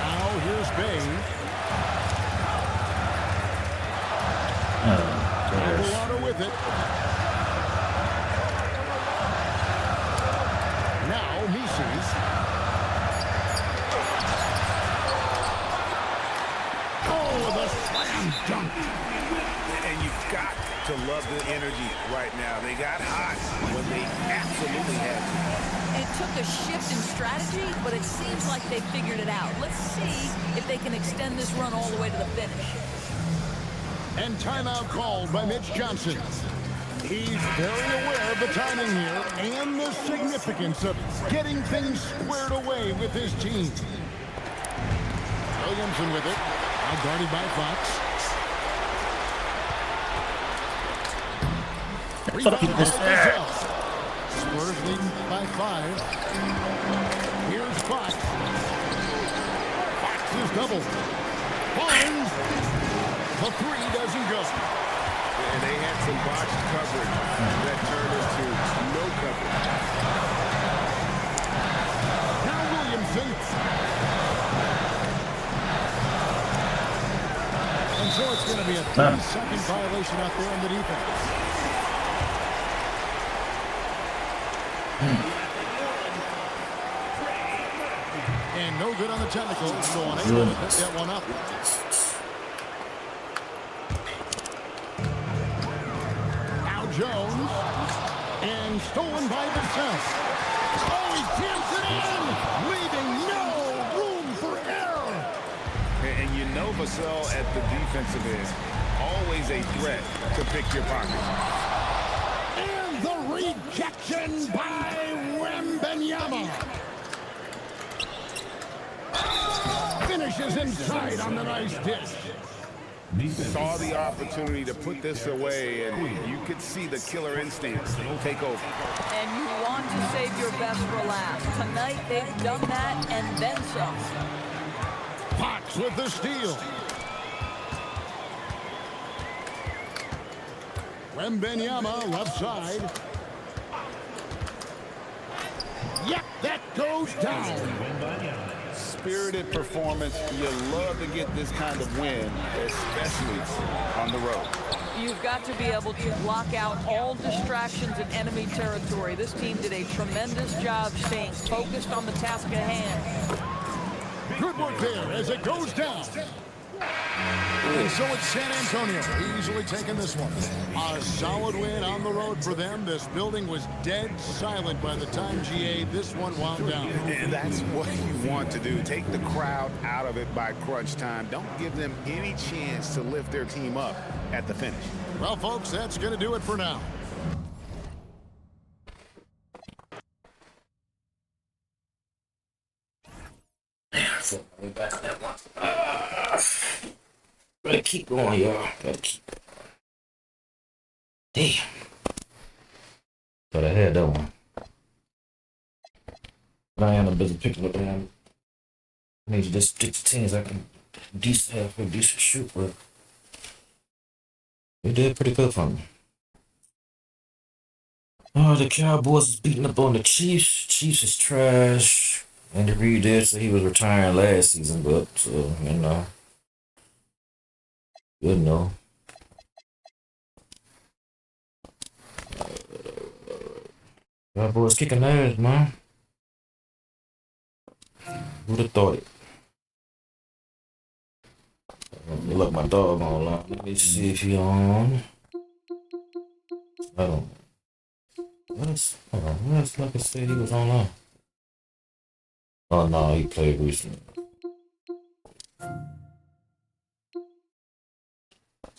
Now here's Bay. Alvarado with it. Now Mises. Oh, the slam dunk. And you've got to love the energy right now. They got hot when they absolutely had to. It took a shift in strategy, but it seems like they figured it out. Let's see if they can extend this run all the way to the finish. And timeout called by Mitch Johnson. He's very aware of the timing here and the significance of getting things squared away with his team. Williamson with it. Now guarded by Fox. Rebound by Gazelle. Spurs leading by 5. Here's Fox. Fox is doubled. Barnes. The 3 doesn't go. And they had some botched coverage that turned into no coverage. Now Williamson. And so it's going to be a 3-second violation out there on the defense. And no good on the technicals, so unable to pick that one up. Now Jones. And stolen by Vassell. Oh, he jams it in! Leaving no room for error! And you know Vassell at the defensive end, always a threat to pick your pocket. And the rejection by Wembanyama. Finishes inside on the nice dish. Saw the opportunity to put this away, and you could see the killer instincts take over. And you want to save your best for last. Tonight, they've done that and then some. Fox with the steal. Wembanyama left side. Yep, that goes down. Spirited performance. You love to get this kind of win, especially on the road. You've got to be able to block out all distractions in enemy territory. This team did a tremendous job staying focused on the task at hand. Good work there as it goes down. And so it's San Antonio easily taking this one. A solid win on the road for them. This building was dead silent by the time, GA, this one wound down. And that's what you want to do. Take the crowd out of it by crunch time. Don't give them any chance to lift their team up at the finish. Well, folks, that's going to do it for now. We back on that one. Gotta keep going, y'all. Gotta keep going. Damn. But I had that one. But I am a busy picking up damn. I need to just stick to teams I can have a decent shoot with. They did pretty good for me. Oh, the Cowboys is beating up on the Chiefs. Chiefs is trash. Andy Reid did say he was retiring last season, but you know. Good no. Cowboys kicking ass, man. Who'd have thought it? Let me look my dog online. Let me see if he on. I don't. Hold on. Let's like I said he was online. Oh no, he played recently.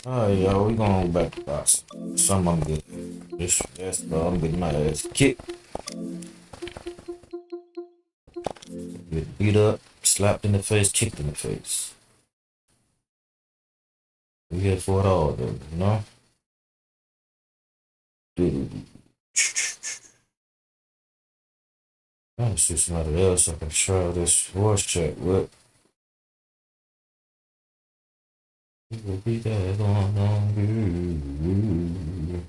Alright, y'all, we gonna go back to boxing. Some I'm good. I'm getting my ass kicked. Get beat up, slapped in the face, kicked in the face. We here for it all, though, you know? Trying to see somebody else I can try this voice chat with. It will be that on you.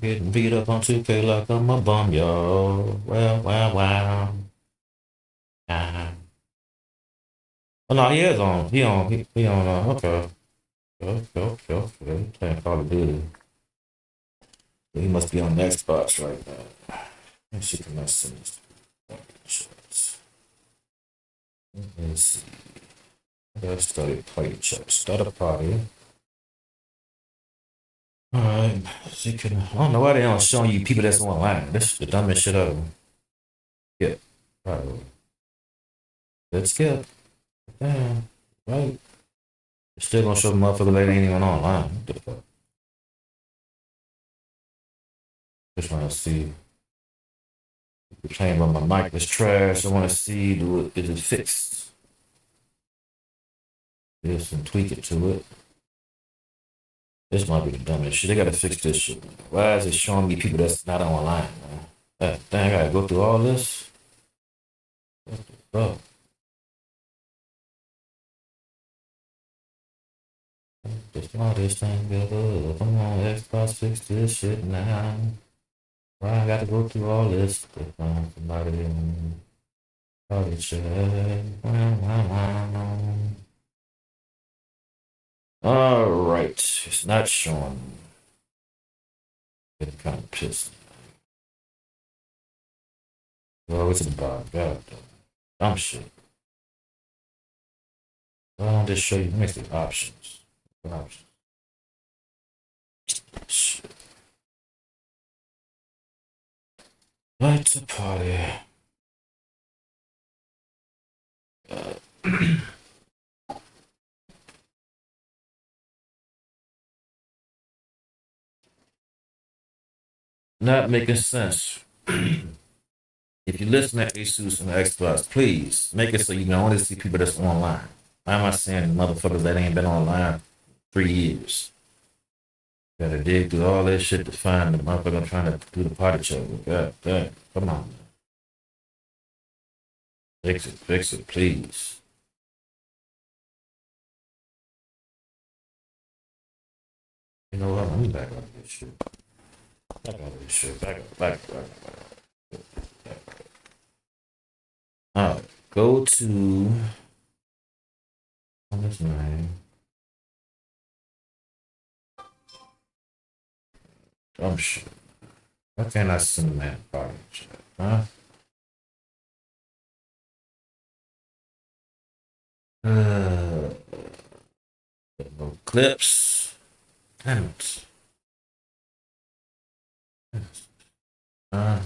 Getting beat up on 2K like I'm a bum, y'all. Wow. Oh no, he is on. He on. Okay. Playing Call of Duty. He must be on the Xbox right now. Let me see if I send this. Let's see. Let's start a party. Alright. I don't know why they don't show you people that's online. This is the dumbest shit ever. Yeah. Alright. Let's skip. Damn. Right. Still gonna show motherfuckers that ain't even online. What the fuck? Just wanna see. You're playing on my mic is trash. I wanna see is it fixed? There's some tweak it to it. This might be the dumbest shit. They gotta fix this shit. Why is it showing me people that's not online, man? Dang, I gotta go through all this? What the fuck? Just all this thing together. Come on, Xbox, fix this shit now. Why I gotta go through all this to find somebody in party chat? Alright, it's not showing. Getting kind of pissed. Well, it's about God, though. Dumb shit. Why don't just show you? Let me see options. Options. Shit. Light to party. Not making sense. If you listen to Asus and Xbox, please make it so you can only see people that's online. Why am I saying motherfuckers that ain't been online 3 years? Gotta dig through all that shit to find the motherfucker trying to do the party chat. God damn, come on. Fix it, please. You know what? Let me back up this shit. Back up. Alright, go to this name. Oh shit. Why can't I send that party chat? Huh? Uh, no clips. Damn it. Uh,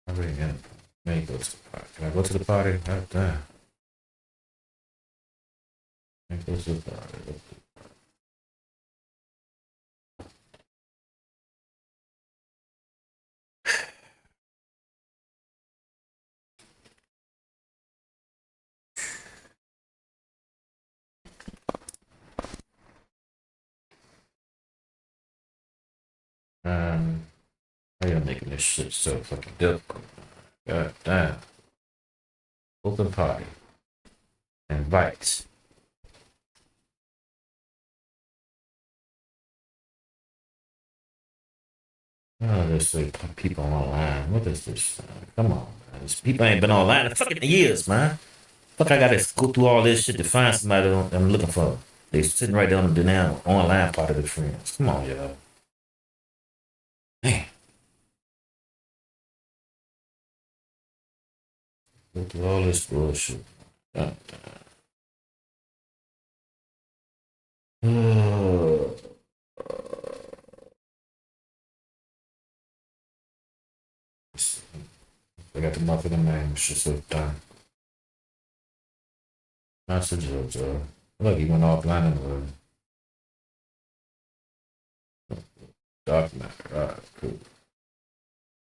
I really got may go to the party. Can I go to the party? God damn. Can I go to the party? How you making this shit so fucking difficult? God damn. Open party. Invite. Oh, there's people online. What is this? Come on, man. These people ain't been online in fucking years, man. Fuck, I gotta go through all this shit to find somebody I'm looking for. They sitting right down the now online part of the friends. Come on, y'all. Man. Go through all this bullshit. God damn. I got the motherfucking name. Shit so done. That's a joke. Look, he went offline in the world. Dark matter. Alright, cool.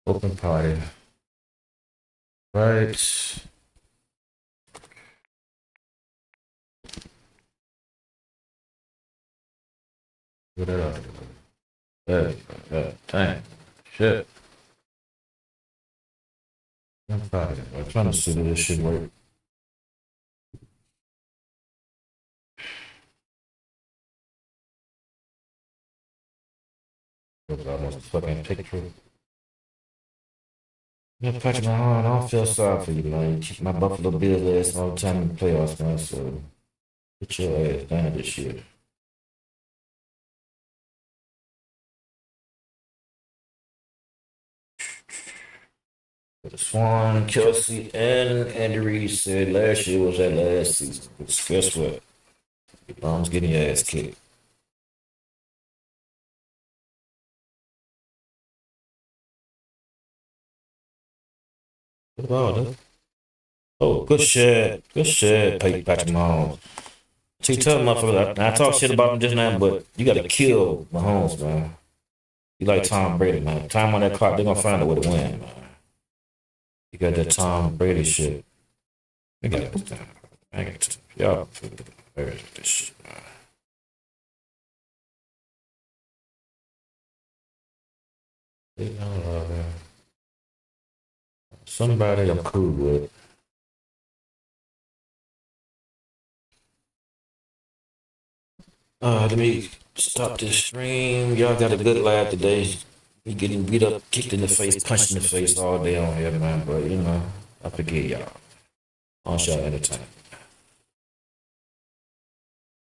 Open party. Right. What that other There you go. Dang. Shit. I'm proud of it. I'm trying to see if this shit work. Look almost fucking picture. Yeah, Patrick Mahomes, I don't feel sorry for you, man. You keep my Buffalo Bills ass all the time in the playoffs, man. So put your ass down this year. The Swan, Kelsey, and Andy Reid said last year was that last season. But guess what? Your mom's getting your ass kicked. What about it? Oh, good shit. Good shit, Patrick Mahomes. See, tell motherfucker, I talk shit about him just now, but you gotta kill Mahomes, man. You like Tom Brady, man. Time on that clock, they're gonna find a way to win, man. You got that Tom Brady shit. I got this time. I got this. Y'all, where is this shit, man? Somebody I'm cool with. Let me stop this stream. Y'all got a good laugh today. We getting beat up, kicked in the face, punched in the face all day on here, man. But you know, I forget y'all. On y'all entertainment.